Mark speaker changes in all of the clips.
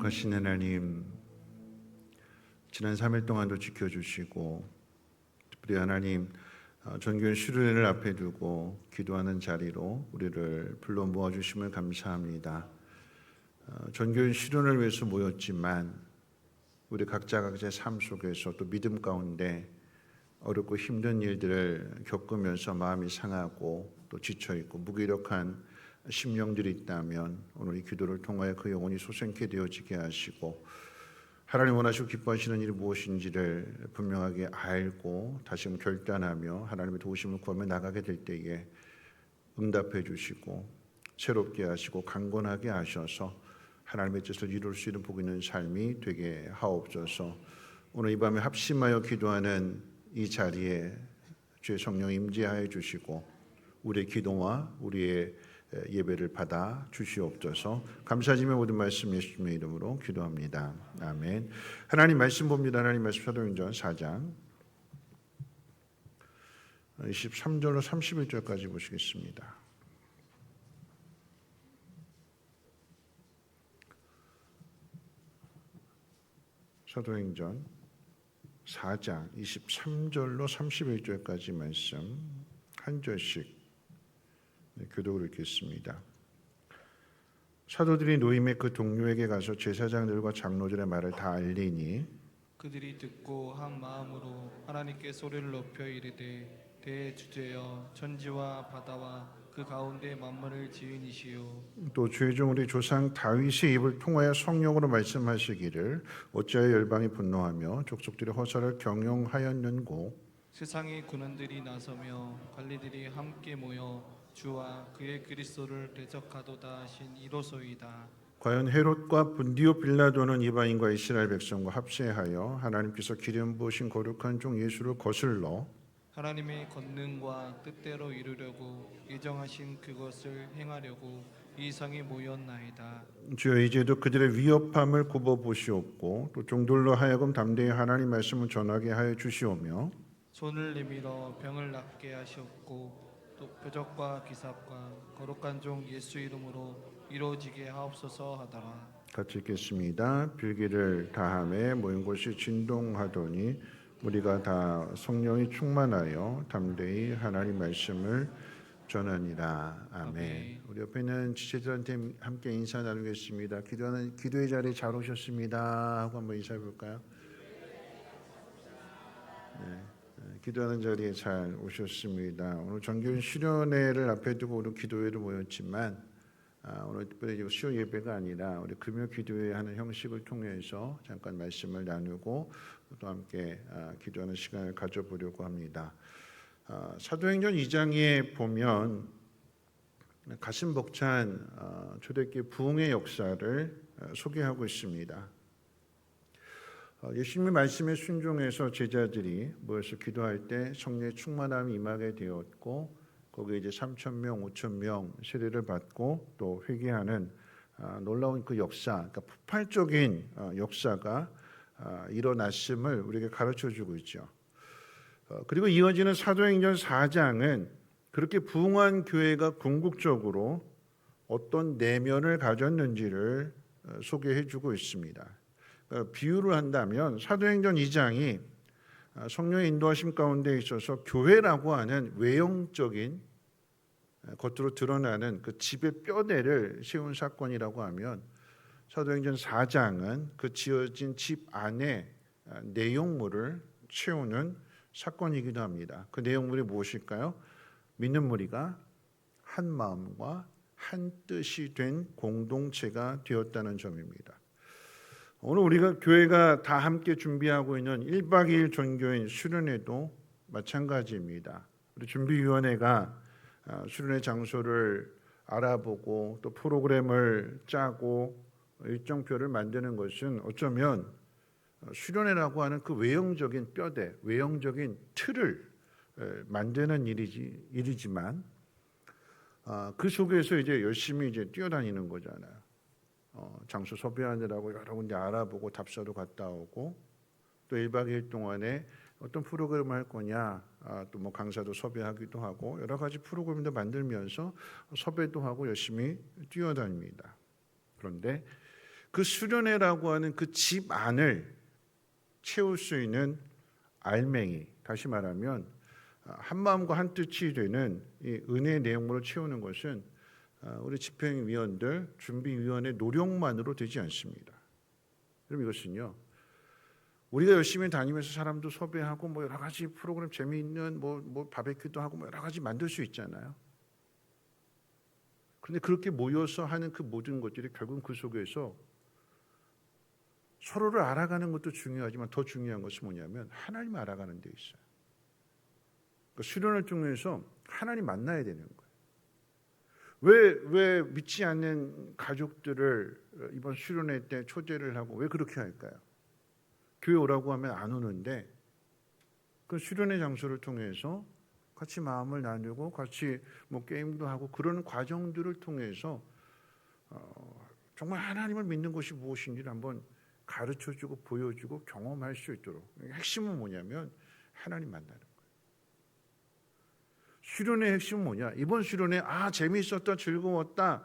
Speaker 1: 거룩하신 하나님, 지난 3일 동안도 지켜주시고 특별히 하나님 전교회 수련회를 앞에 두고 기도하는 자리로 우리를 불러 모아주심을 감사합니다. 전교회 수련을 위해서 모였지만 우리 각자의 삶 속에서 또 믿음 가운데 어렵고 힘든 일들을 겪으면서 마음이 상하고 또 지쳐있고 무기력한 심령들이 있다면 오늘 이 기도를 통하여 그 영혼이 소생케 되어지게 하시고 하나님 원하시고 기뻐하시는 일이 무엇인지를 분명하게 알고 다시금 결단하며 하나님의 도우심을 구하며 나가게 될 때에 응답해 주시고 새롭게 하시고 강건하게 하셔서 하나님의 뜻을 이룰 수 있는 복 있는 삶이 되게 하옵소서. 오늘 이 밤에 합심하여 기도하는 이 자리에 주의 성령 임재하여 주시고 우리의 기도와 우리의 예배를 받아 주시옵소서. 감사드리며 모든 말씀 예수님의 이름으로 기도합니다. 아멘. 하나님 말씀 봅니다. 하나님 말씀 사도행전 4장 23절로 31절까지 보시겠습니다. 사도행전 4장 23절로 31절까지 말씀 한 절씩 교독을 읽겠습니다. 사도들이 노임의 그 동료에게 가서 제사장들과 장로들의 말을 다 알리니
Speaker 2: 그들이 듣고 한 마음으로 하나님께 소리를 높여 이르되 대주제여 천지와 바다와 그 가운데 만물을 지으니시오
Speaker 1: 또 주의 종 우리 조상 다윗의 입을 통하여 성령으로 말씀하시기를 어찌하여 열방이 분노하며 족속들이 허사를 경영하였는고
Speaker 2: 세상의 군원들이 나서며 관리들이 함께 모여 주와 그의 그리스도를 대적하도다 하신 이로소이다.
Speaker 1: 과연 헤롯과 분디오 빌라도는 이방인과 이스라엘 백성과 합세하여 하나님께서 기름 부으신 거룩한 종 예수를 거슬러
Speaker 2: 하나님의 권능과 뜻대로 이루려고 예정하신 그것을 행하려고 이 성에 모였나이다.
Speaker 1: 주여 이제도 그들의 위협함을 굽어 보시옵고 또 종들로 하여금 담대히 하나님 말씀을 전하게 하여 주시오며
Speaker 2: 손을 내밀어 병을 낫게 하셨고 또 표적과 기사과 거룩한 종 예수 이름으로 이루어지게 하옵소서 하더라.
Speaker 1: 같이 읽겠습니다. 빌기를 다함에 모인 곳이 진동하더니 우리가 다 성령이 충만하여 담대히 하나님 말씀을 전하니라. 아멘. 우리 옆에 있는 지체들한테 함께 인사 나누겠습니다. 기도의 자리에 잘 오셨습니다 하고 한번 인사해 볼까요? 네. 기도하는 자리에 잘 오셨습니다. 오늘 전교인 수련회를 앞에 두고 우리 기도회로 모였지만 오늘 특별히 수요 예배가 아니라 우리 금요 기도회 하는 형식을 통해서 잠깐 말씀을 나누고 또 함께 기도하는 시간을 가져보려고 합니다. 사도행전 2장에 보면 가슴 벅찬 초대교회 부흥의 역사를 소개하고 있습니다. 예수님의 말씀에 순종해서 제자들이 모여서 기도할 때 성령의 충만함이 임하게 되었고 거기에 이제 3,000명, 5,000명 세례를 받고 또 회개하는 놀라운 그 역사, 그러니까 폭발적인 역사가 일어났음을 우리에게 가르쳐주고 있죠. 그리고 이어지는 사도행전 4장은 그렇게 부흥한 교회가 궁극적으로 어떤 내면을 가졌는지를 소개해주고 있습니다. 비유를 한다면 사도행전 2장이 성령의 인도하심 가운데 있어서 교회라고 하는 외형적인 겉으로 드러나는 그 집의 뼈대를 세운 사건이라고 하면 사도행전 4장은 그 지어진 집 안에 내용물을 채우는 사건이기도 합니다. 그 내용물이 무엇일까요? 믿는 무리가 한 마음과 한 뜻이 된 공동체가 되었다는 점입니다. 오늘 우리가 교회가 다 함께 준비하고 있는 1박 2일 전교인 수련회도 마찬가지입니다. 우리 준비위원회가 수련회 장소를 알아보고 또 프로그램을 짜고 일정표를 만드는 것은 어쩌면 수련회라고 하는 그 외형적인 뼈대, 외형적인 틀을 만드는 일이지만 그 속에서 이제 열심히 이제 뛰어다니는 거잖아요. 장소 섭외하느라고 여러 군데 알아보고 답사도 갔다 오고 또 1박 2일 동안에 어떤 프로그램을 할 거냐 또 뭐 강사도 섭외하기도 하고 여러 가지 프로그램도 만들면서 섭외도 하고 열심히 뛰어다닙니다. 그런데 그 수련회라고 하는 그 집 안을 채울 수 있는 알맹이, 다시 말하면 한 마음과 한 뜻이 되는 이 은혜의 내용으로 채우는 것은 우리 집행위원들, 준비위원의 노력만으로 되지 않습니다. 그럼 이것은요, 우리가 열심히 다니면서 사람도 섭외하고 뭐 여러 가지 프로그램 재미있는 뭐 바베큐도 하고 뭐 여러 가지 만들 수 있잖아요. 그런데 그렇게 모여서 하는 그 모든 것들이 결국 그 속에서 서로를 알아가는 것도 중요하지만 더 중요한 것은 뭐냐면 하나님을 알아가는 데 있어요. 그러니까 수련을 통해서 하나님 만나야 되는 거예요. 왜 믿지 않는 가족들을 이번 수련회 때 초대를 하고 왜 그렇게 할까요? 교회 오라고 하면 안 오는데 그 수련회 장소를 통해서 같이 마음을 나누고 같이 뭐 게임도 하고 그런 과정들을 통해서 정말 하나님을 믿는 것이 무엇인지를 한번 가르쳐주고 보여주고 경험할 수 있도록. 핵심은 뭐냐면 하나님 만나는 거예요. 수련의 핵심은 뭐냐? 이번 수련회 재미있었다, 즐거웠다.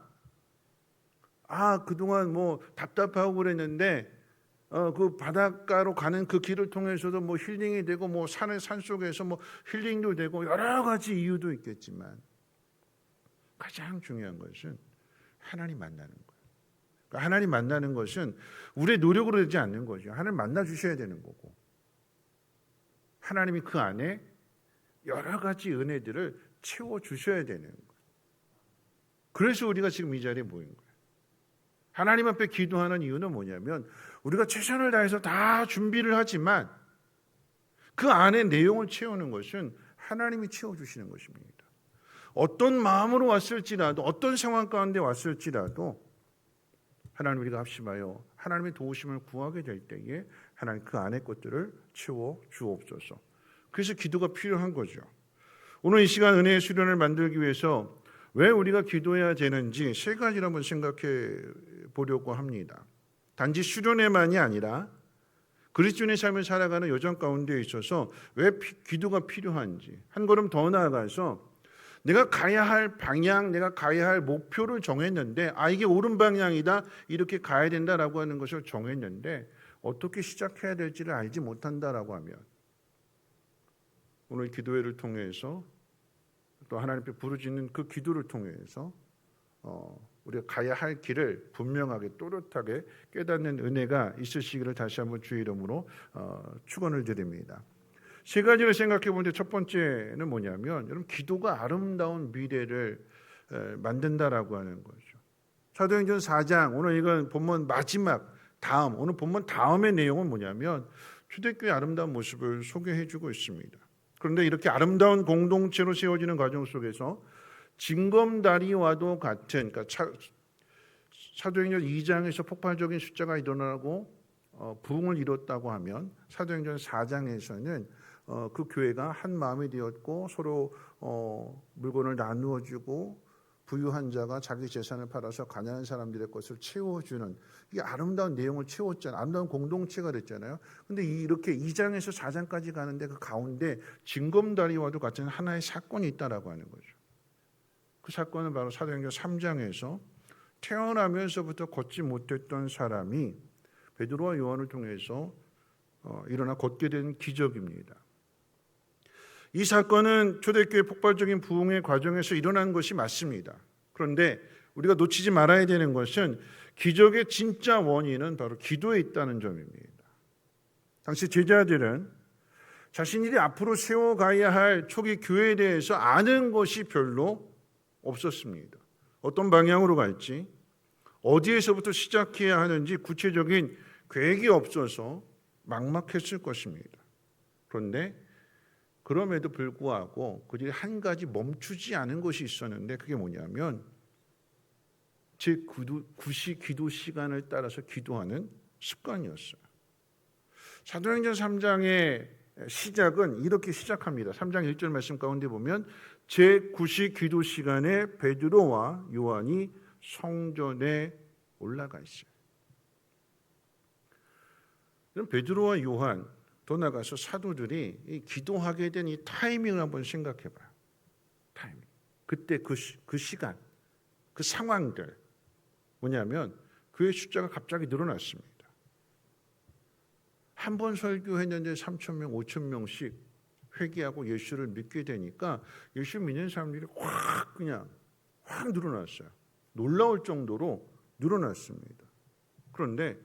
Speaker 1: 그동안 뭐 답답하고 그랬는데 그 바닷가로 가는 그 길을 통해서도 뭐 힐링이 되고 뭐 산 속에서 뭐 힐링도 되고 여러 가지 이유도 있겠지만 가장 중요한 것은 하나님 만나는 거예요. 그러니까 하나님 만나는 것은 우리의 노력으로 되지 않는 거죠. 하나님 만나 주셔야 되는 거고 하나님이 그 안에 여러 가지 은혜들을 채워 주셔야 되는 거예요. 그래서 우리가 지금 이 자리에 모인 거예요. 하나님 앞에 기도하는 이유는 뭐냐면 우리가 최선을 다해서 다 준비를 하지만 그 안에 내용을 채우는 것은 하나님이 채워주시는 것입니다. 어떤 마음으로 왔을지라도 어떤 상황 가운데 왔을지라도 하나님 우리가 합심하여 하나님의 도우심을 구하게 될 때에 하나님 그 안의 것들을 채워 주옵소서. 그래서 기도가 필요한 거죠. 오늘 이 시간 은혜의 수련을 만들기 위해서 왜 우리가 기도해야 되는지 세 가지를 한번 생각해 보려고 합니다. 단지 수련회만이 아니라 그리스도인의 삶을 살아가는 여정 가운데 있어서 왜 기도가 필요한지 한 걸음 더 나아가서 내가 가야 할 방향, 내가 가야 할 목표를 정했는데 이게 옳은 방향이다, 이렇게 가야 된다라고 하는 것을 정했는데 어떻게 시작해야 될지를 알지 못한다라고 하면 오늘 기도회를 통해서 또 하나님께 부르짖는 그 기도를 통해서 우리가 가야 할 길을 분명하게 또렷하게 깨닫는 은혜가 있으시기를 다시 한번 주의 이름으로 축원을 드립니다. 세 가지를 생각해 보는데 첫 번째는 뭐냐면 여러분 기도가 아름다운 미래를 만든다라고 하는 거죠. 사도행전 4장 오늘 이건 본문 마지막 오늘 본문 다음의 내용은 뭐냐면 초대교회의 아름다운 모습을 소개해 주고 있습니다. 그런데 이렇게 아름다운 공동체로 세워지는 과정 속에서 징검다리와도 같은 그러니까 사도행전 2장에서 폭발적인 숫자가 일어나고 부흥을 이뤘다고 하면 사도행전 4장에서는 그 교회가 한 마음이 되었고 서로 물건을 나누어 주고 부유한 자가 자기 재산을 팔아서 가난한 사람들의 것을 채워주는 이 아름다운 내용을 채웠잖아요. 아름다운 공동체가 됐잖아요. 그런데 이렇게 2장에서 4장까지 가는데 그 가운데 징검다리와도 같은 하나의 사건이 있다라고 하는 거죠. 그 사건은 바로 사도행전 3장에서 태어나면서부터 걷지 못했던 사람이 베드로와 요한을 통해서 일어나 걷게 된 기적입니다. 이 사건은 초대교회 폭발적인 부흥의 과정에서 일어난 것이 맞습니다. 그런데 우리가 놓치지 말아야 되는 것은 기적의 진짜 원인은 바로 기도에 있다는 점입니다. 당시 제자들은 자신들이 앞으로 세워가야 할 초기 교회에 대해서 아는 것이 별로 없었습니다. 어떤 방향으로 갈지, 어디에서부터 시작해야 하는지 구체적인 계획이 없어서 막막했을 것입니다. 그런데 그럼에도 불구하고 그들이 한 가지 멈추지 않은 것이 있었는데 그게 뭐냐면 제9시 기도 시간을 따라서 기도하는 습관이었어요. 사도행전 3장의 시작은 이렇게 시작합니다. 3장 1절 말씀 가운데 보면 제9시 기도 시간에 베드로와 요한이 성전에 올라가 있어요. 그럼 베드로와 요한 더 나가서 사도들이 기도하게 된 이 타이밍을 한번 생각해 봐요. 타이밍. 그때 그 시간, 그 상황들 뭐냐면 교회 숫자가 갑자기 늘어났습니다. 한 번 설교했는데 3,000명, 5,000명씩 회개하고 예수를 믿게 되니까 예수 믿는 사람들이 확 늘어났어요. 놀라울 정도로 늘어났습니다. 그런데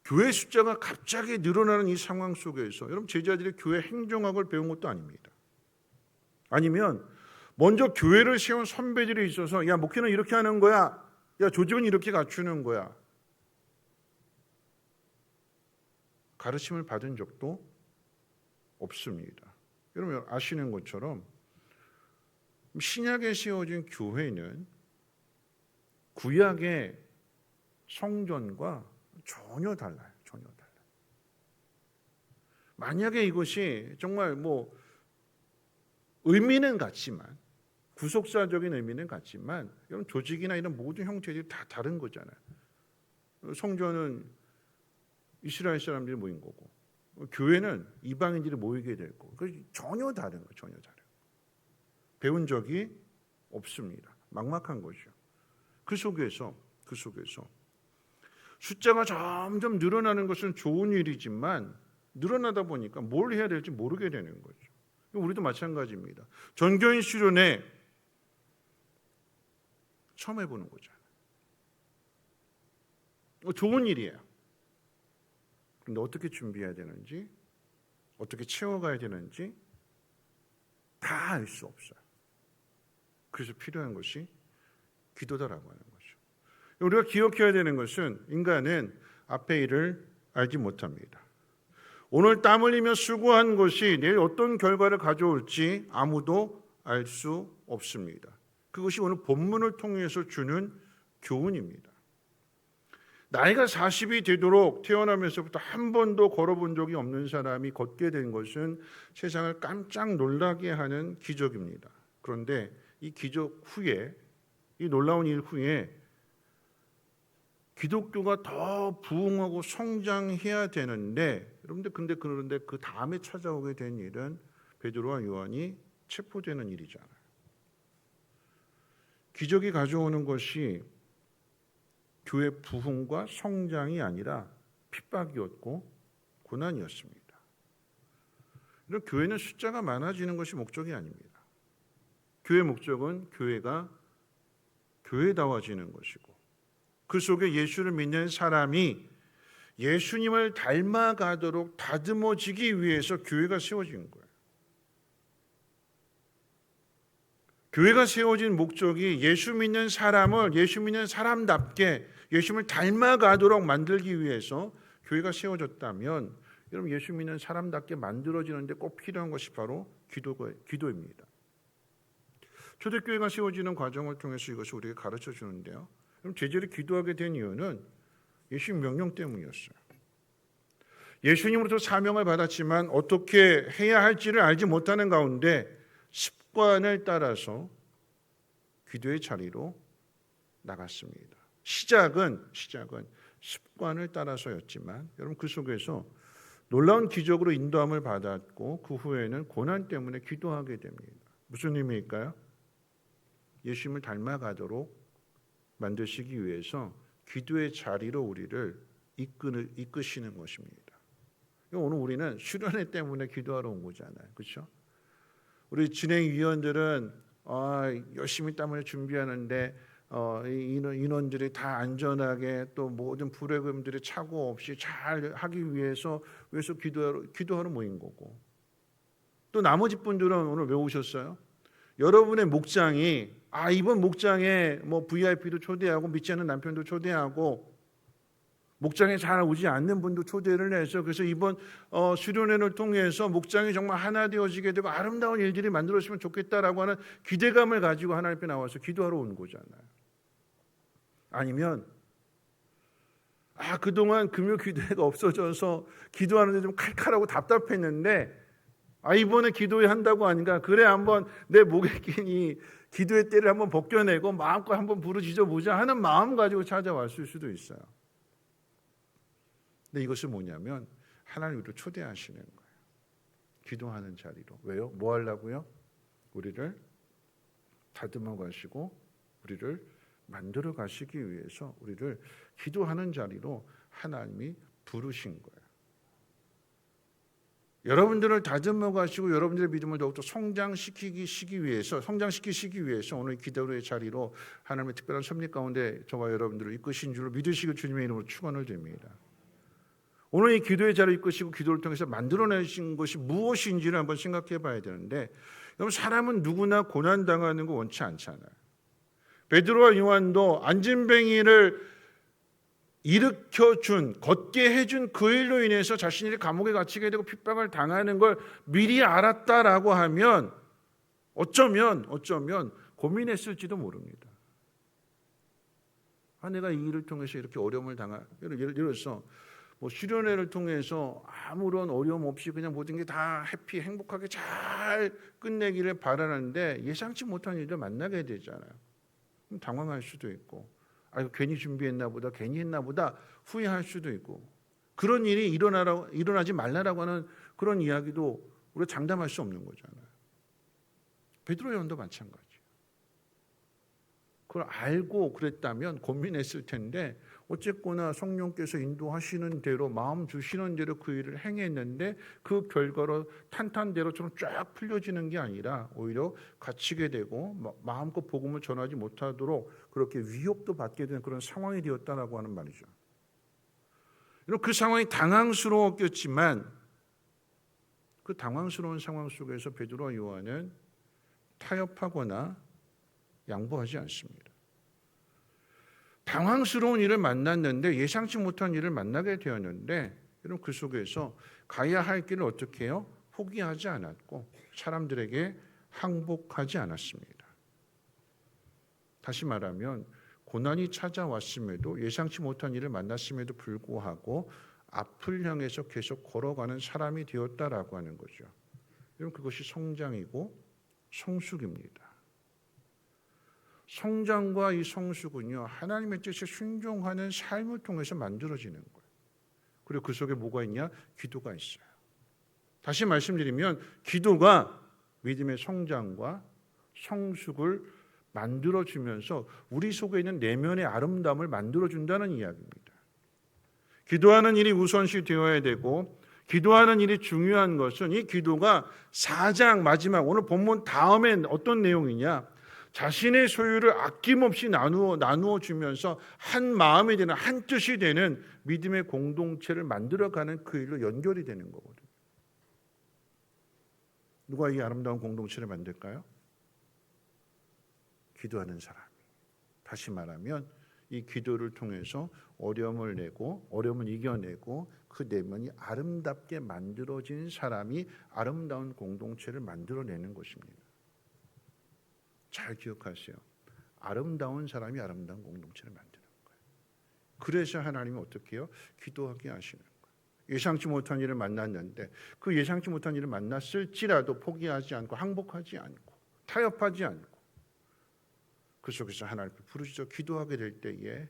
Speaker 1: 교회 숫자가 갑자기 늘어나는 이 상황 속에서 여러분 제자들이 교회 행정학을 배운 것도 아닙니다. 아니면 먼저 교회를 세운 선배들이 있어서 야 목회는 이렇게 하는 거야. 야 조직은 이렇게 갖추는 거야. 가르침을 받은 적도 없습니다. 여러분 아시는 것처럼 신약에 세워진 교회는 구약의 성전과 전혀 달라요. 전혀 달라요. 만약에 이것이 정말 의미는 같지만 구속사적인 의미는 같지만 이런 조직이나 이런 모든 형태들이 다 다른 거잖아요. 성전은 이스라엘 사람들이 모인 거고 교회는 이방인들이 모이게 될 거고 전혀 다른 거예요. 전혀 다른 거. 배운 적이 없습니다. 막막한 거죠. 그 속에서 숫자가 점점 늘어나는 것은 좋은 일이지만 늘어나다 보니까 뭘 해야 될지 모르게 되는 거죠. 우리도 마찬가지입니다. 전교인 수련회 처음 해보는 거잖아요. 좋은 일이에요. 그런데 어떻게 준비해야 되는지, 어떻게 채워가야 되는지 다 알 수 없어요. 그래서 필요한 것이 기도다라고 하는 거죠. 우리가 기억해야 되는 것은 인간은 앞의 일을 알지 못합니다. 오늘 땀 흘리며 수고한 것이 내일 어떤 결과를 가져올지 아무도 알 수 없습니다. 그것이 오늘 본문을 통해서 주는 교훈입니다. 나이가 40이 되도록 태어나면서부터 한 번도 걸어본 적이 없는 사람이 걷게 된 것은 세상을 깜짝 놀라게 하는 기적입니다. 그런데 이 기적 후에, 이 놀라운 일 후에 기독교가 더 부흥하고 성장해야 되는데 여러분들 그런데 그 다음에 찾아오게 된 일은 베드로와 요한이 체포되는 일이잖아요. 기적이 가져오는 것이 교회 부흥과 성장이 아니라 핍박이었고 고난이었습니다. 이런 교회는 숫자가 많아지는 것이 목적이 아닙니다. 교회 목적은 교회가 교회다워지는 것이고 그 속에 예수를 믿는 사람이 예수님을 닮아가도록 다듬어지기 위해서 교회가 세워진 거예요. 교회가 세워진 목적이 예수 믿는 사람을 예수 믿는 사람답게 예수님을 닮아가도록 만들기 위해서 교회가 세워졌다면 여러분 예수 믿는 사람답게 만들어지는데 꼭 필요한 것이 바로 기도입니다. 초대교회가 세워지는 과정을 통해서 이것을 우리에게 가르쳐 주는데요. 그럼 제자들이 기도하게 된 이유는 예수님 명령 때문이었어요. 예수님으로부터 사명을 받았지만 어떻게 해야 할지를 알지 못하는 가운데 습관을 따라서 기도의 자리로 나갔습니다. 시작은 습관을 따라서였지만 여러분 그 속에서 놀라운 기적으로 인도함을 받았고 그 후에는 고난 때문에 기도하게 됩니다. 무슨 의미일까요? 예수님을 닮아가도록 만드시기 위해서 기도의 자리로 우리를 이끄시는 것입니다. 오늘 우리는 수련회 때문에 기도하러 온 거잖아요. 그렇죠? 우리 진행위원들은 열심히 땀을 준비하는데 인원들이 다 안전하게 또 모든 프로그램들이 착오 없이 잘 하기 위해서 기도하러 모인 거고 또 나머지 분들은 오늘 왜 오셨어요? 여러분의 목장이 이번 목장에 VIP도 초대하고 믿지 않는 남편도 초대하고 목장에 잘 오지 않는 분도 초대를 해서 그래서 이번 수련회를 통해서 목장이 정말 하나 되어지게 되고 아름다운 일들이 만들어지면 좋겠다라고 하는 기대감을 가지고 하나님 앞에 나와서 기도하러 온 거잖아요. 아니면 그동안 금요 기도회가 없어져서 기도하는데 좀 칼칼하고 답답했는데 이번에 기도회 한다고 하니까 그래 한번 내 목에 낀 이 기도의 때를 한번 벗겨내고 마음껏 한번 부르짖어 보자 하는 마음 가지고 찾아왔을 수도 있어요. 근데 이것은 뭐냐면 하나님 우리를 초대하시는 거예요. 기도하는 자리로. 왜요? 뭐 하려고요? 우리를 다듬어 가시고 우리를 만들어 가시기 위해서 우리를 기도하는 자리로 하나님이 부르신 거예요. 여러분들을 다듬어 가시고 여러분들의 믿음을 더욱더 성장시키기 위해서 오늘 기도의 자리로 하나님의 특별한 섭리 가운데 저와 여러분들을 이끄신 줄로 믿으시고 주님의 이름으로 축원을 드립니다. 오늘 이 기도의 자리를 이끄시고 기도를 통해서 만들어내신 것이 무엇인지를 한번 생각해 봐야 되는데, 여러분 사람은 누구나 고난당하는 거 원치 않잖아요. 베드로와 요한도 안진뱅이를 일으켜준, 걷게 해준 그 일로 인해서 자신이 감옥에 갇히게 되고 핍박을 당하는 걸 미리 알았다라고 하면 어쩌면 고민했을지도 모릅니다. 내가 이 일을 통해서 이렇게 어려움을 예를 들어서 수련회를 통해서 아무런 어려움 없이 그냥 모든 게 다 행복하게 잘 끝내기를 바라는데 예상치 못한 일을 만나게 되잖아요. 그럼 당황할 수도 있고, 괜히 준비했나 보다, 괜히 했나 보다 후회할 수도 있고, 그런 일이 일어나지 말라라고 하는 그런 이야기도 우리가 장담할 수 없는 거잖아요. 베드로 요한도 마찬가지. 그걸 알고 그랬다면 고민했을 텐데, 어쨌거나 성령께서 인도하시는 대로, 마음 주시는 대로 그 일을 행했는데 그 결과로 탄탄대로처럼 쫙 풀려지는 게 아니라 오히려 갇히게 되고 마음껏 복음을 전하지 못하도록 그렇게 위협도 받게 되는 그런 상황이 되었다라고 하는 말이죠. 그 상황이 당황스러웠겠지만 그 당황스러운 상황 속에서 베드로와 요한은 타협하거나 양보하지 않습니다. 당황스러운 일을 만났는데, 예상치 못한 일을 만나게 되었는데, 여러분 그 속에서 가야 할 길을 어떻게 해요? 포기하지 않았고 사람들에게 항복하지 않았습니다. 다시 말하면 고난이 찾아왔음에도, 예상치 못한 일을 만났음에도 불구하고 앞을 향해서 계속 걸어가는 사람이 되었다라고 하는 거죠. 여러분 그것이 성장이고 성숙입니다. 성장과 이 성숙은요, 하나님의 뜻에 순종하는 삶을 통해서 만들어지는 거예요. 그리고 그 속에 뭐가 있냐? 기도가 있어요. 다시 말씀드리면 기도가 믿음의 성장과 성숙을 만들어주면서 우리 속에 있는 내면의 아름다움을 만들어준다는 이야기입니다. 기도하는 일이 우선시 되어야 되고, 기도하는 일이 중요한 것은 이 기도가 4장 마지막 오늘 본문 다음엔 어떤 내용이냐? 자신의 소유를 아낌없이 나누어 주면서 한 마음이 되는, 한 뜻이 되는 믿음의 공동체를 만들어가는 그 일로 연결이 되는 거거든요. 누가 이 아름다운 공동체를 만들까요? 기도하는 사람이. 다시 말하면 이 기도를 통해서 어려움을 이겨내고 그 내면이 아름답게 만들어진 사람이 아름다운 공동체를 만들어내는 것입니다. 잘 기억하세요. 아름다운 사람이 아름다운 공동체를 만드는 거예요. 그래서 하나님은 어떻게 해요? 기도하게 하시는 거예요. 예상치 못한 일을 만났는데 그 예상치 못한 일을 만났을지라도 포기하지 않고 항복하지 않고 타협하지 않고 그 속에서 하나님을 부르짖어 기도하게 될 때에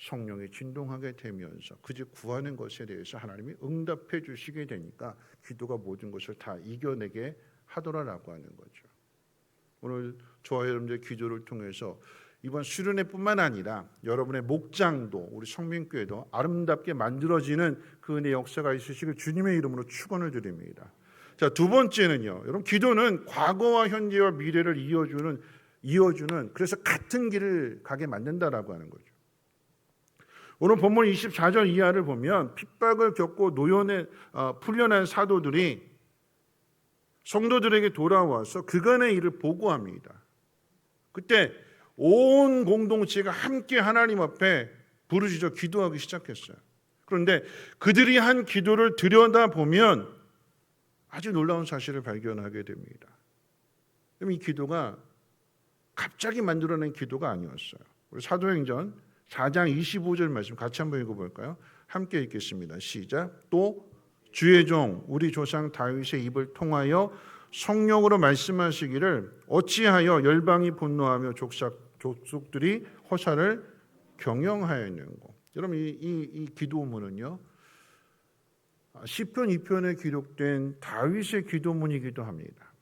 Speaker 1: 성령이 진동하게 되면서 그저 구하는 것에 대해서 하나님이 응답해 주시게 되니까 기도가 모든 것을 다 이겨내게 하더라라고 하는 거죠. 오늘 저와 여러분들의 기도를 통해서 이번 수련회뿐만 아니라 여러분의 목장도, 우리 성민교회도 아름답게 만들어지는 그 은혜의 역사가 있으시길 주님의 이름으로 축원을 드립니다. 자, 두 번째는요. 여러분 기도는 과거와 현재와 미래를 이어주는 그래서 같은 길을 가게 만든다라고 하는 거죠. 오늘 본문 24절 이하를 보면 핍박을 겪고 노연에 풀려난 사도들이 성도들에게 돌아와서 그간의 일을 보고합니다. 그때 온 공동체가 함께 하나님 앞에 부르짖어 기도하기 시작했어요. 그런데 그들이 한 기도를 들여다보면 아주 놀라운 사실을 발견하게 됩니다. 이 기도가 갑자기 만들어낸 기도가 아니었어요. 우리 사도행전 4장 25절 말씀 같이 한번 읽어볼까요? 함께 읽겠습니다. 시작. 또 주의 종 우리 조상 다윗의 입을 통하여 성령으로 말씀하시기를 어찌하여 열방이 분노하며 족속들이 허사를 경영하였는고. 여러분 이 기도문은요 시편 2편에 기록된 다윗의 기도문이기도 합니다.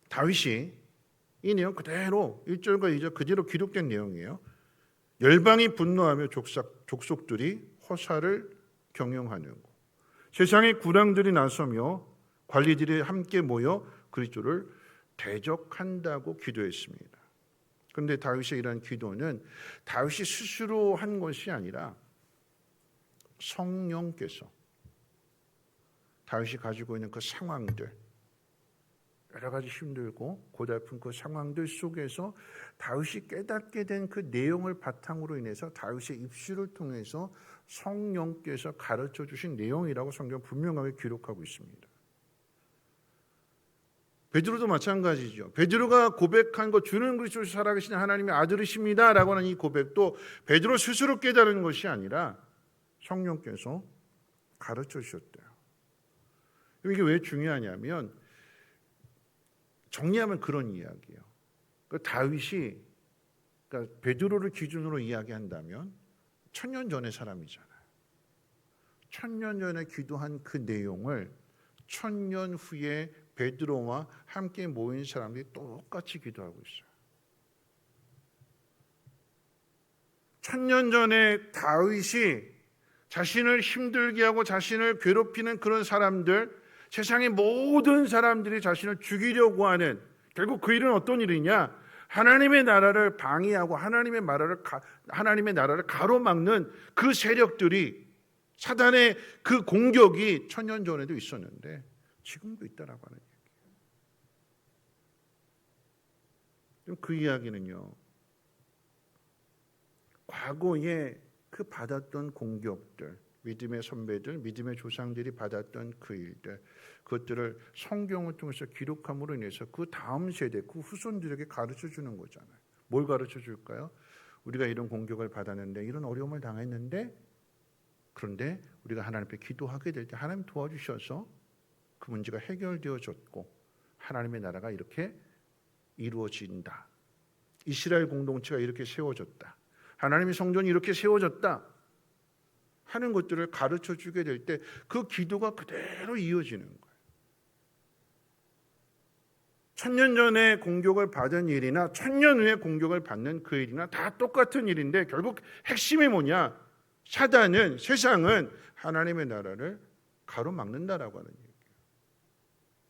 Speaker 1: 다윗이 이 내용 그대로 1절과 2절 그대로 기록된 내용이에요. 열방이 분노하며 족속들이 호사를 경영하는 거. 세상의 구랑들이 나서며 관리들이 함께 모여 그리스도를 대적한다고 기도했습니다. 그런데 다윗의 이러한 기도는 다윗이 스스로 한 것이 아니라 성령께서 다윗이 가지고 있는 그 상황들, 여러 가지 힘들고 고달픈 그 상황들 속에서 다윗이 깨닫게 된 그 내용을 바탕으로 인해서 다윗의 입술을 통해서 성령께서 가르쳐 주신 내용이라고 성경 분명하게 기록하고 있습니다. 베드로도 마찬가지죠. 베드로가 고백한 것, 주는 그리스도 살아계신 하나님의 아들이십니다 라고 하는 이 고백도 베드로 스스로 깨달은 것이 아니라 성령께서 가르쳐 주셨대요. 이게 왜 중요하냐면 정리하면 그런 이야기예요. 다윗이 그러니까 베드로를 기준으로 이야기한다면 1000년 전의 사람이잖아요. 1000년 전에 기도한 그 내용을 1000년 후에 베드로와 함께 모인 사람들이 똑같이 기도하고 있어요. 1000년 전에 다윗이 자신을 힘들게 하고 자신을 괴롭히는 그런 사람들, 세상의 모든 사람들이 자신을 죽이려고 하는, 결국 그 일은 어떤 일이냐? 하나님의 나라를 방해하고 하나님의 나라를 가로막는 그 세력들이, 사단의 그 공격이 1000년 전에도 있었는데 지금도 있다라고 하는 얘기예요. 그 이야기는요, 과거에 그 받았던 공격들, 믿음의 선배들, 믿음의 조상들이 받았던 그 일들, 그것들을 성경을 통해서 기록함으로 인해서 그 다음 세대, 그 후손들에게 가르쳐 주는 거잖아요. 뭘 가르쳐 줄까요? 우리가 이런 공격을 받았는데, 이런 어려움을 당했는데, 그런데 우리가 하나님 앞에 기도하게 될 때 하나님 도와주셔서 그 문제가 해결되어졌고 하나님의 나라가 이렇게 이루어진다. 이스라엘 공동체가 이렇게 세워졌다. 하나님의 성전이 이렇게 세워졌다 하는 것들을 가르쳐 주게 될 때 그 기도가 그대로 이어지는 거예요. 1000년 전에 공격을 받은 일이나 1000년 후에 공격을 받는 그 일이나 다 똑같은 일인데 결국 핵심이 뭐냐? 사단은, 세상은 하나님의 나라를 가로막는다라고 하는 얘기예요.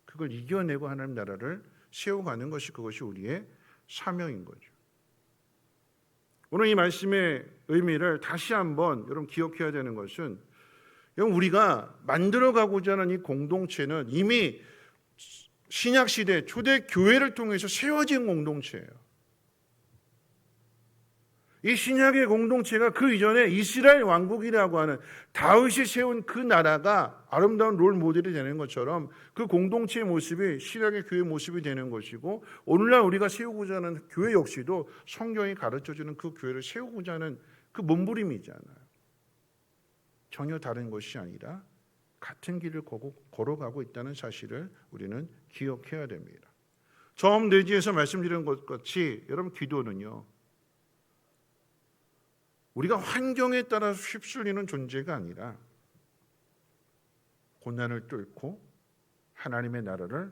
Speaker 1: 그걸 이겨내고 하나님 나라를 세워가는 것이, 그것이 우리의 사명인 거죠. 오늘 이 말씀의 의미를 다시 한번 여러분 기억해야 되는 것은, 여러분 우리가 만들어가고자 하는 이 공동체는 이미 신약시대 초대 교회를 통해서 세워진 공동체예요. 이 신약의 공동체가 그 이전에 이스라엘 왕국이라고 하는 다윗이 세운 그 나라가 아름다운 롤 모델이 되는 것처럼 그 공동체의 모습이 신약의 교회의 모습이 되는 것이고, 오늘날 우리가 세우고자 하는 교회 역시도 성경이 가르쳐주는 그 교회를 세우고자 하는 그 몸부림이잖아요. 전혀 다른 것이 아니라 같은 길을 걸어가고 있다는 사실을 우리는 기억해야 됩니다. 처음 내지에서 말씀드린 것 같이 여러분 기도는요, 우리가 환경에 따라서 휩쓸리는 존재가 아니라 고난을 뚫고 하나님의 나라를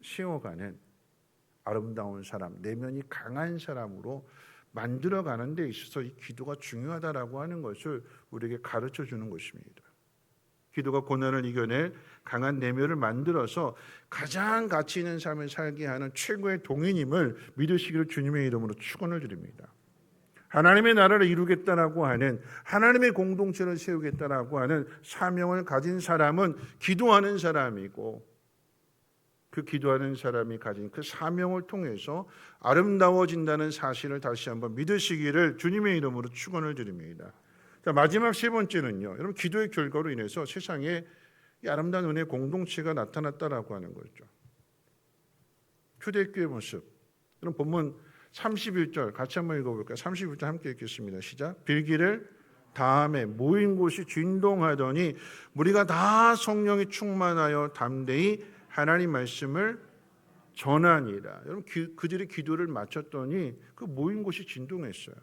Speaker 1: 세워가는 아름다운 사람, 내면이 강한 사람으로 만들어가는 데 있어서 이 기도가 중요하다라고 하는 것을 우리에게 가르쳐 주는 것입니다. 기도가 고난을 이겨낼 강한 내면을 만들어서 가장 가치 있는 삶을 살게 하는 최고의 동인임을 믿으시기를 주님의 이름으로 축원을 드립니다. 하나님의 나라를 이루겠다라고 하는, 하나님의 공동체를 세우겠다라고 하는 사명을 가진 사람은 기도하는 사람이고, 그 기도하는 사람이 가진 그 사명을 통해서 아름다워진다는 사실을 다시 한번 믿으시기를 주님의 이름으로 축원을 드립니다. 자, 마지막 세 번째는요, 여러분 기도의 결과로 인해서 세상에 이 아름다운 은혜의 공동체가 나타났다라고 하는 거죠. 초대교회 모습. 여러분 본문 31절 같이 한번 읽어볼까요? 31절 함께 읽겠습니다. 시작. 빌기를 다음에 모인 곳이 진동하더니 무리가 다 성령이 충만하여 담대히 하나님 말씀을 전하니라. 여러분 그들이 기도를 마쳤더니 그 모인 곳이 진동했어요.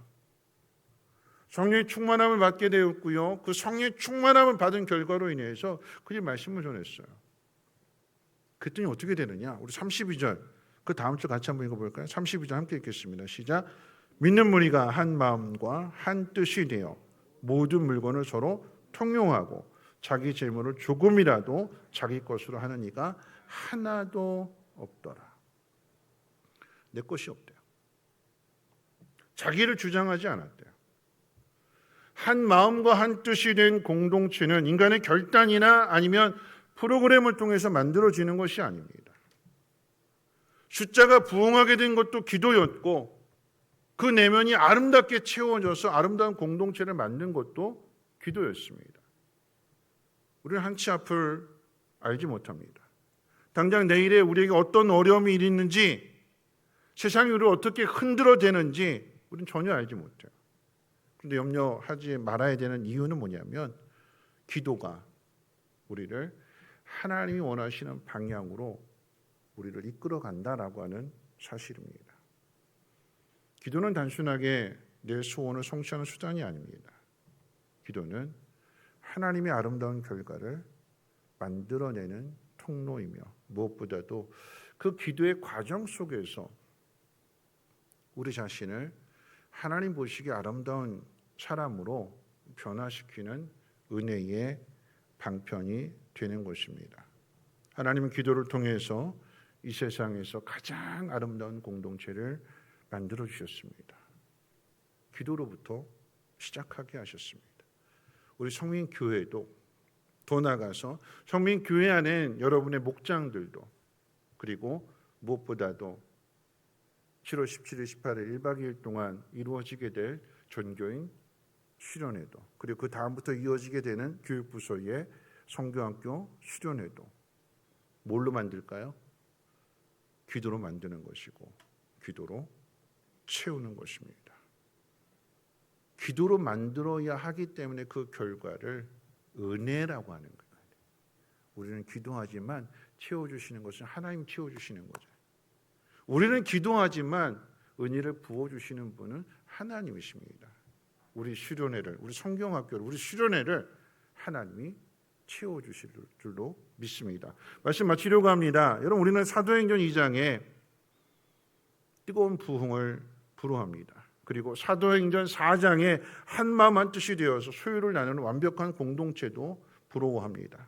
Speaker 1: 성령의 충만함을 받게 되었고요. 그 성령의 충만함을 받은 결과로 인해서 그들이 말씀을 전했어요. 그랬더니 어떻게 되느냐? 우리 32절 그 다음 주 같이 한번 읽어볼까요? 32절 함께 읽겠습니다. 시작. 믿는 무리가 한 마음과 한 뜻이 되어 모든 물건을 서로 통용하고 자기 재물을 조금이라도 자기 것으로 하는 이가 하나도 없더라. 내 것이 없대요. 자기를 주장하지 않았대요. 한 마음과 한 뜻이 된 공동체는 인간의 결단이나 아니면 프로그램을 통해서 만들어지는 것이 아닙니다. 숫자가 부흥하게 된 것도 기도였고 그 내면이 아름답게 채워져서 아름다운 공동체를 만든 것도 기도였습니다. 우리는 한치 앞을 알지 못합니다. 당장 내일에 우리에게 어떤 어려움이 있는지, 세상이 우리를 어떻게 흔들어대는지 우리는 전혀 알지 못해요. 그런데 염려하지 말아야 되는 이유는 뭐냐면 기도가 우리를 하나님이 원하시는 방향으로 우리를 이끌어 간다라고 하는 사실입니다. 기도는 단순하게 내 소원을 성취하는 수단이 아닙니다. 기도는 하나님의 아름다운 결과를 만들어내는 통로이며 무엇보다도 그 기도의 과정 속에서 우리 자신을 하나님 보시기에 아름다운 사람으로 변화시키는 은혜의 방편이 되는 것입니다. 하나님은 기도를 통해서 이 세상에서 가장 아름다운 공동체를 만들어 주셨습니다. 기도로부터 시작하게 하셨습니다. 우리 성민교회도 더 나아가서 성민교회 안에 여러분의 목장들도 그리고 무엇보다도 7월 17일, 18일 1박 2일 동안 이루어지게 될 전교인 수련회도 그리고 그 다음부터 이어지게 되는 교육부서의 성교학교 수련회도 뭘로 만들까요? 기도로 만드는 것이고 기도로 채우는 것입니다. 기도로 만들어야 하기 때문에 그 결과를 은혜라고 하는 거예요. 우리는 기도하지만 채워주시는 것은 하나님 채워주시는 거죠. 우리는 기도하지만 은혜를 부어주시는 분은 하나님이십니다. 우리 수련회를, 우리 성경학교를, 우리 수련회를 하나님이 채워주실 줄로 믿습니다. 말씀 마치려고 합니다. 여러분, 우리는 사도행전 2장에 뜨거운 부흥을 부러합니다. 그리고 사도행전 4장에 한 마음 한 뜻이 되어서 소유를 나누는 완벽한 공동체도 부러워합니다.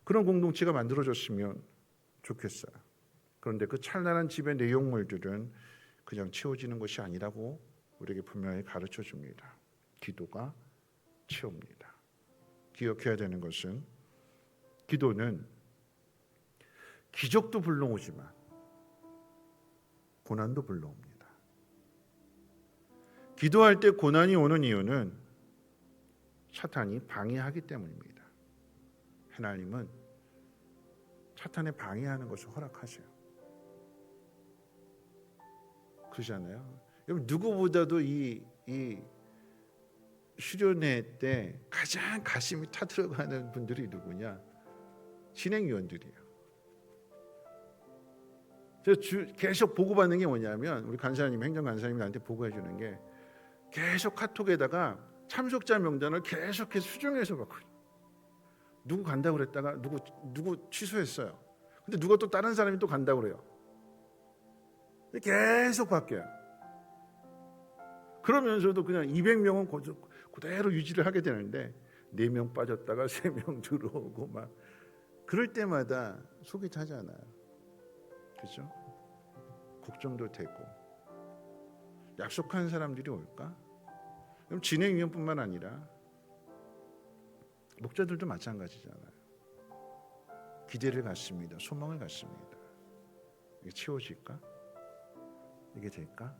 Speaker 1: 그런 공동체가 만들어졌으면 좋겠어요. 그런데 그 찬란한 집의 내용물들은 그냥 채워지는 것이 아니라고 우리에게 분명히 가르쳐 줍니다. 기도가 채웁니다. 기억해야 되는 것은 기도는 기적도 불러오지만 고난도 불러옵니다. 기도할 때 고난이 오는 이유는 사탄이 방해하기 때문입니다. 하나님은 사탄의 방해하는 것을 허락하세요. 그러잖아요. 여러분, 누구보다도 이 수련회 때 가장 가슴이 타들어가는 분들이 누구냐? 진행위원들이에요. 계속 보고받는 게 뭐냐면 우리 간사님, 행정간사님이 나한테 보고해 주는 게 계속 카톡에다가 참석자 명단을 계속해서 수정해서 받거든요. 누구 간다고 그랬다가 누구 취소했어요. 근데 누가 또 다른 사람이 또 간다고 그래요. 계속 바뀌어요. 그러면서도 그냥 200명은 그대로 유지를 하게 되는데 4명 빠졌다가 3명 들어오고 막 그럴 때마다 속이 타잖아요. 그렇죠? 걱정도 되고 약속한 사람들이 올까? 그럼 진행위원뿐만 아니라 목자들도 마찬가지잖아요. 기대를 갖습니다. 소망을 갖습니다. 이게 채워질까? 이게 될까?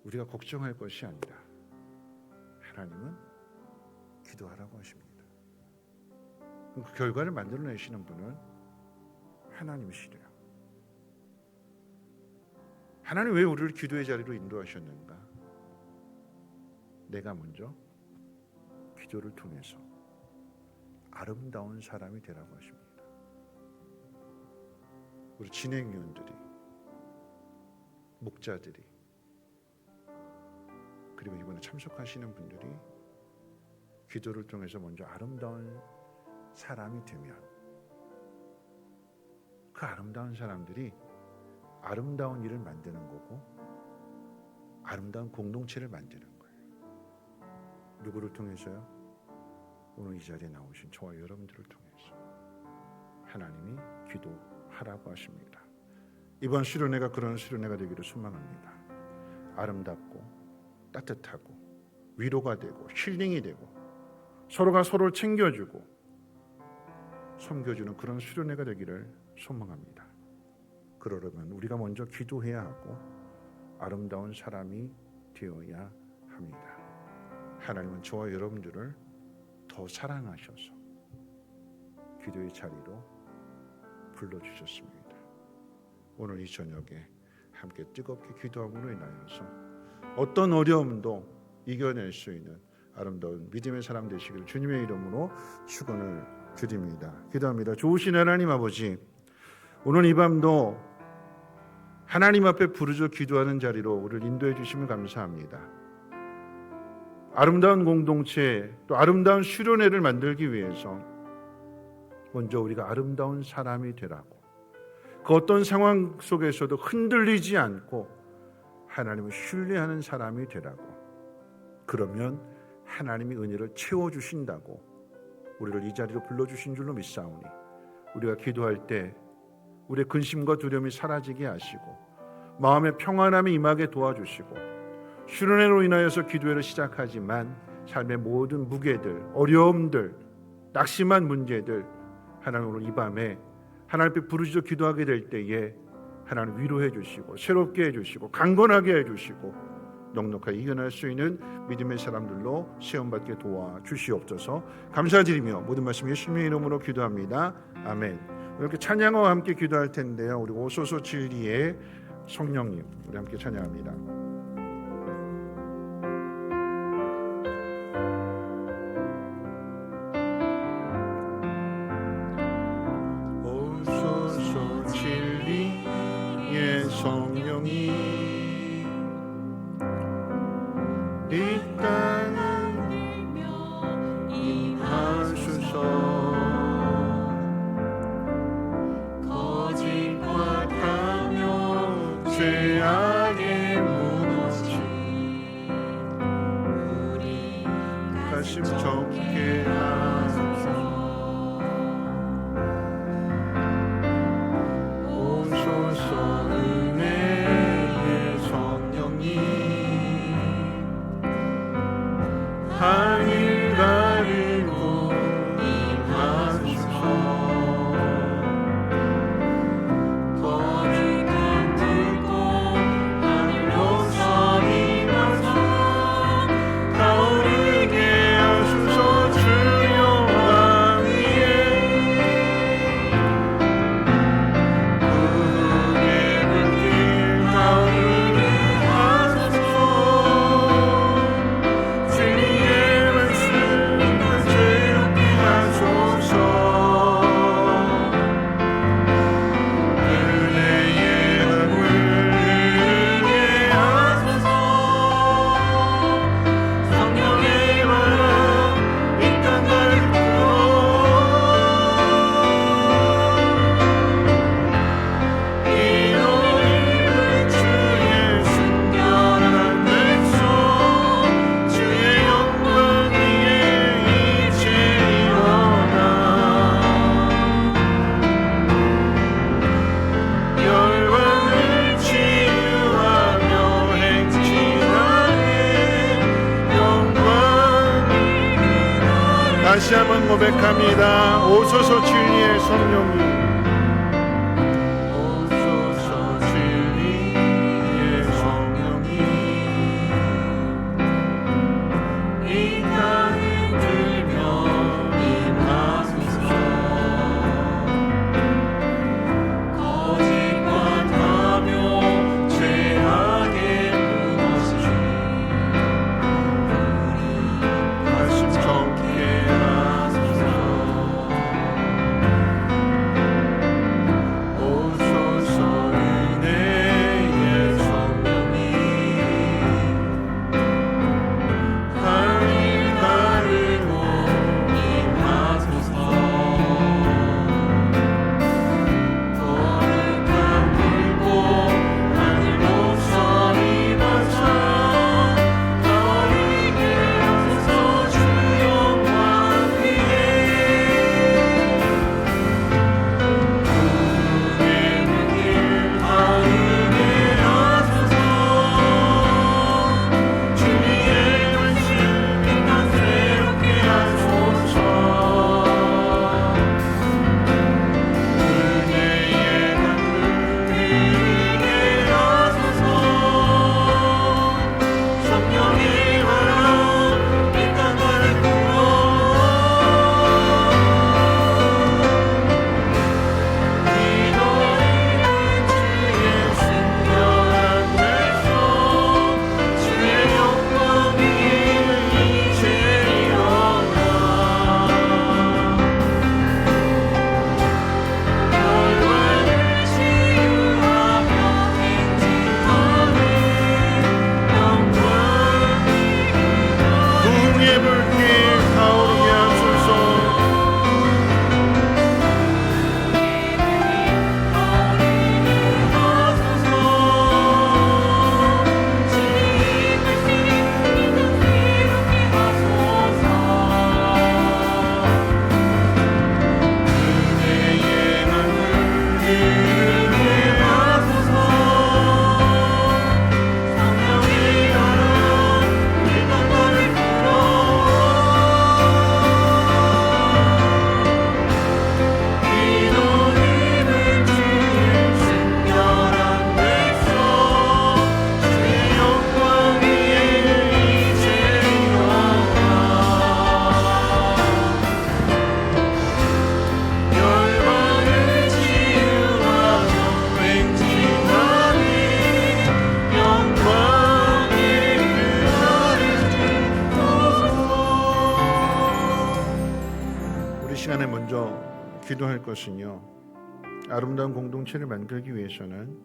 Speaker 1: 우리가 걱정할 것이 아니라 하나님은 기도하라고 하십니다. 그 결과를 만들어내시는 분은 하나님이시래요. 하나님 왜 우리를 기도의 자리로 인도하셨는가? 내가 먼저 기도를 통해서 아름다운 사람이 되라고 하십니다. 우리 진행위원들이, 목자들이, 그리고 이번에 참석하시는 분들이 기도를 통해서 먼저 아름다운 사람이 되면 그 아름다운 사람들이 아름다운 일을 만드는 거고 아름다운 공동체를 만드는 거예요. 누구를 통해서요? 오늘 이 자리에 나오신 저와 여러분들을 통해서 하나님이 기도하라고 하십니다. 이번 수련회가 그런 수련회가 되기를 소망합니다. 아름답고 따뜻하고 위로가 되고 힐링이 되고 서로가 서로를 챙겨주고 섬겨주는 그런 수련회가 되기를 소망합니다. 그러려면 우리가 먼저 기도해야 하고 아름다운 사람이 되어야 합니다. 하나님은 저와 여러분들을 더 사랑하셔서 기도의 자리로 불러주셨습니다. 오늘 이 저녁에 함께 뜨겁게 기도함으로 인하여서 어떤 어려움도 이겨낼 수 있는 아름다운 믿음의 사람 되시기를 주님의 이름으로 축원을 드립니다. 기도합니다. 좋으신 하나님 아버지, 오늘 이 밤도 하나님 앞에 부르짖어 기도하는 자리로 우리를 인도해 주시면 감사합니다. 아름다운 공동체 또 아름다운 수련회를 만들기 위해서 먼저 우리가 아름다운 사람이 되라고, 그 어떤 상황 속에서도 흔들리지 않고 하나님을 신뢰하는 사람이 되라고, 그러면 하나님이 은혜를 채워주신다고 우리를 이 자리로 불러주신 줄로 믿사오니 우리가 기도할 때 우리의 근심과 두려움이 사라지게 하시고 마음의 평안함이 임하게 도와주시고, 수련회로 인하여서 기도회를 시작하지만 삶의 모든 무게들, 어려움들, 낙심한 문제들 하나님 오늘 이 밤에 하나님 앞에 부르짖어 기도하게 될 때에 하나님 위로해 주시고 새롭게 해주시고 강건하게 해주시고 넉넉하게 이겨낼 수 있는 믿음의 사람들로 시험받게 도와주시옵소서. 감사드리며 모든 말씀 예수님의 이름으로 기도합니다. 아멘. 이렇게 찬양과 함께 기도할 텐데요, 우리 오소서 진리의 성령님, 우리 함께 찬양합니다. 오소서 진리의 성령님, 이 땅을 임하소서. 거짓과 탐욕 죄악에 무너진 우리 가슴 적게 하소서. 오소서 은혜의 성령님, 하늘 가르고 임하소서. 거룩한 불꽃 하늘로서 임하사 타오르게 하소서. 주여 왕 위에 구속의 불길 타오르게 하소서. 주님의 말씀과 즐겁게 하소서. 은혜의 강물 흐르게 하소서. 성령의 바람 이 땅 가득 이로 입은 주의 순결한 백성, 주의 영광 위에 이제 일어나 열방을 치유하며 행진하네 영광이 그날에. 다시 한번 고백합니다. 오소서 진리의 성령님, 오소서 진리의 성령님, 이 땅을 들며 임하소서. 거짓과 탐욕 죄악에 무너진 우리 가슴 적게 하소서. 시간에 먼저 기도할 것은요, 아름다운 공동체를 만들기 위해서는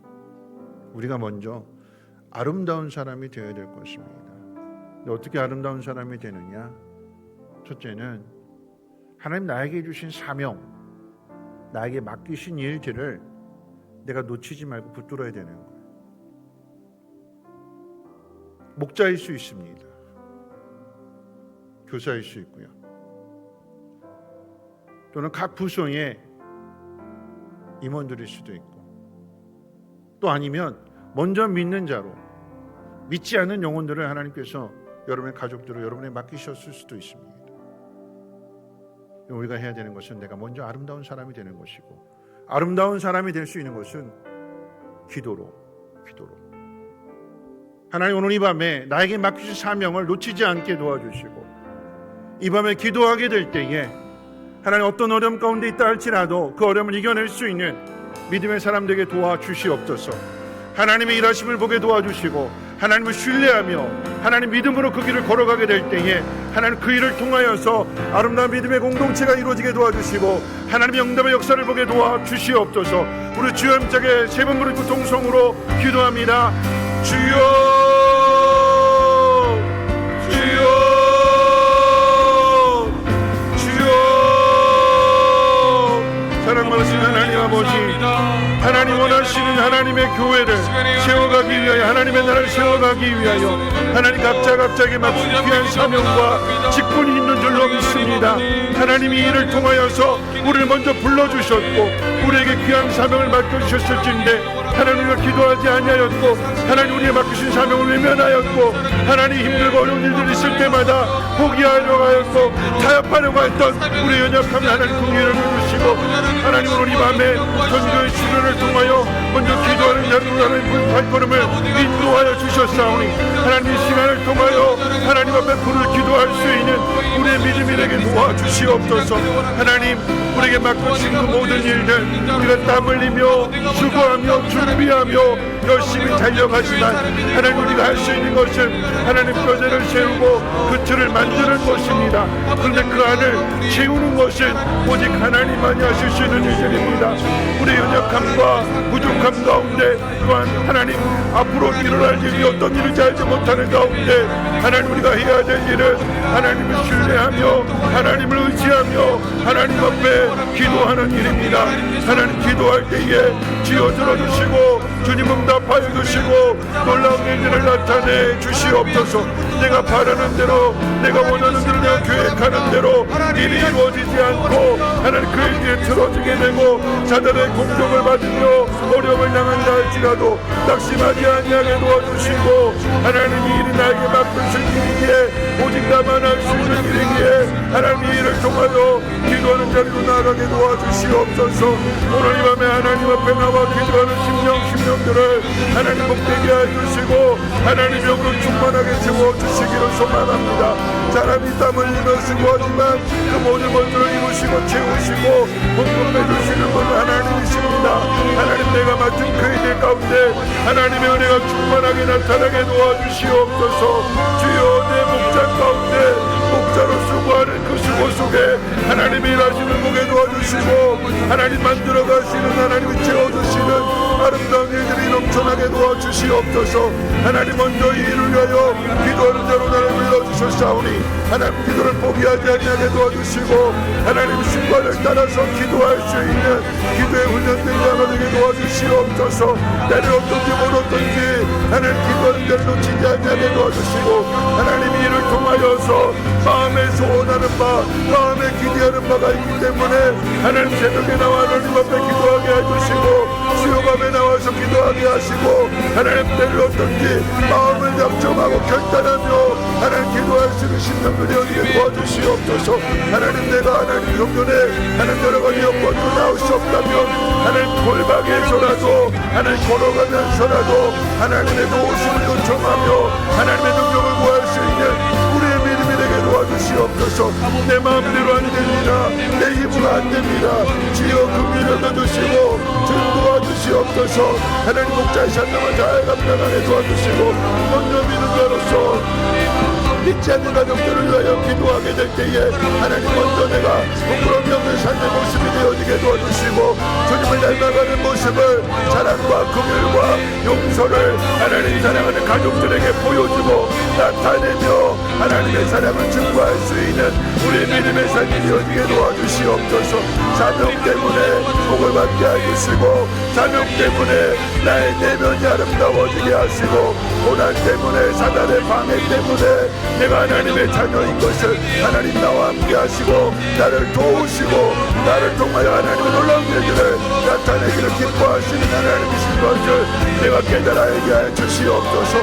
Speaker 1: 우리가 먼저 아름다운 사람이 되어야 될 것입니다. 근데 어떻게 아름다운 사람이 되느냐? 첫째는 하나님 나에게 주신 사명, 나에게 맡기신 일들을 내가 놓치지 말고 붙들어야 되는 거예요. 목자일 수 있습니다. 교사일 수 있고요. 또는 각 부서의 임원들일 수도 있고, 또 아니면 먼저 믿는 자로 믿지 않는 영혼들을 하나님께서 여러분의 가족들을 여러분에 맡기셨을 수도 있습니다. 우리가 해야 되는 것은 내가 먼저 아름다운 사람이 되는 것이고, 아름다운 사람이 될 수 있는 것은 기도로. 하나님 오늘 이 밤에 나에게 맡기신 사명을 놓치지 않게 도와주시고, 이 밤에 기도하게 될 때에 하나님 어떤 어려움 가운데 있다 할지라도 그 어려움을 이겨낼 수 있는 믿음의 사람들에게 도와주시옵소서. 하나님의 일하심을 보게 도와주시고, 하나님을 신뢰하며 하나님 믿음으로 그 길을 걸어가게 될 때에 하나님 그 일을 통하여서 아름다운 믿음의 공동체가 이루어지게 도와주시고, 하나님의 영답의 역사를 보게 도와주시옵소서. 우리 주여 힘차게 세 번 부르고 동성으로 기도합니다. 주여, 주여, 주여. 사랑 많으신 하나님 아버지, 하나님 원하시는 하나님의 교회를 세워가기 위하여, 하나님의 나라를 세워가기 위하여 하나님 각자에게 맡긴 귀한 사명과 직분이 있는 줄로 믿습니다. 하나님이 이를 통하여서 우리를 먼저 불러주셨고 우리에게 귀한 사명을 맡겨주셨을진데 하나님 우리가 기도하지 아니하였고, 하나님 우리에게 맡기신 사명을 외면하였고, 하나님 힘들고 어려운 일들이 있을 때마다 포기하려고 하였고 타협하려고 했던 우리의 연약함을 하나님 긍휼을 주시고, 하나님 오늘 이 밤에 전도의 출연을 통하여 먼저 기도하는 자를 하나님 발걸음을 인도하여 주셨사오니, 하나님 이 시간을 통하여 하나님 앞에 불을 기도할 수 있는 우리의 믿음이 되게 도와주시옵소서. 하나님 우리에게 맡겨주신 그 모든 일들 우리가 땀 흘리며 수고하며 준비하며 열심히 달려가지만 하나님 우리가 할 수 있는 것은 하나님 뼈대를 세우고 그 틀을 만드는 것입니다. 그런데 그 안을 채우는 것은 오직 하나님만이 하실 수 있는 일들입니다. 우리의 연약함과 부족함 가운데, 또한 하나님 앞으로 일어날 일이 어떤 일인지 알지 못하는 가운데 하나님 우리가 해야 될 일은 하나님을 신뢰하며 하나님을 의지하며 하나님 앞에 기도하는 일입니다. 하나님 기도할 때에 지어 들어주시고 주님 응답하여 주시고 놀라운 일들을 나타내 주시옵소서. 내가 바라는 대로, 내가 원하는 대로, 내가 계획하는 대로 일이 이루어지지 않고 하나님 그 일에 틀어지게 되고 사단의 공격을 받으며 어려움을 당한다 할지라도 낙심하지 아니하게 도와주시고, 하나님 이 일이 나에게 맡겨주신 일이기에 오직 나만 할 수 있는 일이기에 하나님 이 일을 통하여 기도하는 자리로 나아가게 도와주시옵소서. 오늘 이 밤에 하나님 앞에 나와 기도하는 심령들을 하나님 복되게 해주시고 하나님 영으로 충만하게 채워주시기를 소망합니다. 사람이 땀 흘리며 수고하지만 그 모든 것들을 이루시고 채우시고 공급해주시는 분은 하나님이십니다. 하나님 내가 맡은 그 일들 가운데 하나님의 은혜가 충만하게 나타나게 도와주시옵소서. 주여 내 목장 가운데 목자로 수고하는 그 수고 속에 하나님이 일하시는 보게 도와주시고 하나님 만들어가시는, 하나님이 채워주시는 아름다운 일들이 넘쳐나게 도와주시옵소서. 하나님 먼저 이 일을 위하여 기도하는 자로 나를 불러주셨사오니 하나님 기도를 포기하지 아니하게 도와주시고 하나님 순간을 따라서 기도할 수 있는 기도의 훈련된 자가 되게 도와주시옵소서. 때를 어떤지 못 어떤지 하나님 기도하는 자를 놓치지 아니하게 도와주시고 하나님 이 일을 통하여서 마음에 소원하는 바, 마음에 기대하는 바가 있기 때문에 하나님 새벽에 나와 하나님 앞에 기도하게 해주시고 수요밤에 나와서 기도하게 하시고 하나님 때를 어떤지 마음을 약정하고 결단하며 하나님 기도할 수 있는 심령들이 어디에 도와주시옵소서. 하나님 내가 하나님 경전에 하나님 여러가지 여건으로 나올 수 없다면 하나님 골방에서라도 하나님 걸어가면서라도 하나님의 도우심을 요청하며 하나님의 능력을 구할 수 있는 우리의 믿음이 되게 도와주시옵소서. 내 마음대로 안 됩니다. 내 힘으로 안 됩니다. 주여 긍휼을 얻어주시고 도와주시옵소서. 하나님 목자의 산명을 잘 감당하게 도와주시고 먼저 믿는 자로서
Speaker 3: 믿지 않는 가족들을 위하여 기도하게 될 때에 하나님 먼저 내가 부끄러움이 없는 삶의 모습이 되어지게 도와주시고 주님을 닮아가는 모습을 사랑과 긍휼과 용서를 하나님 사랑하는 가족들에게 보여주고 나타내며 하나님의 사랑을 증거할 수 있는 우리 믿음의 삶이 되어지게 도와주시옵소서. 사명 때문에 복을 받게 해주시고 사명 때문에 나의 내면이 아름다워지게 하시고 고난 때문에 사단의 방해 때문에 내가 하나님의 자녀인 것을 하나님 나와 함께 하시고 나를 도우시고 나를 통하여 하나님의 놀라운 일들을 나타내기를 기뻐하시는 하나님이신 것을 내가 깨달아 알게 하여 주시옵소서.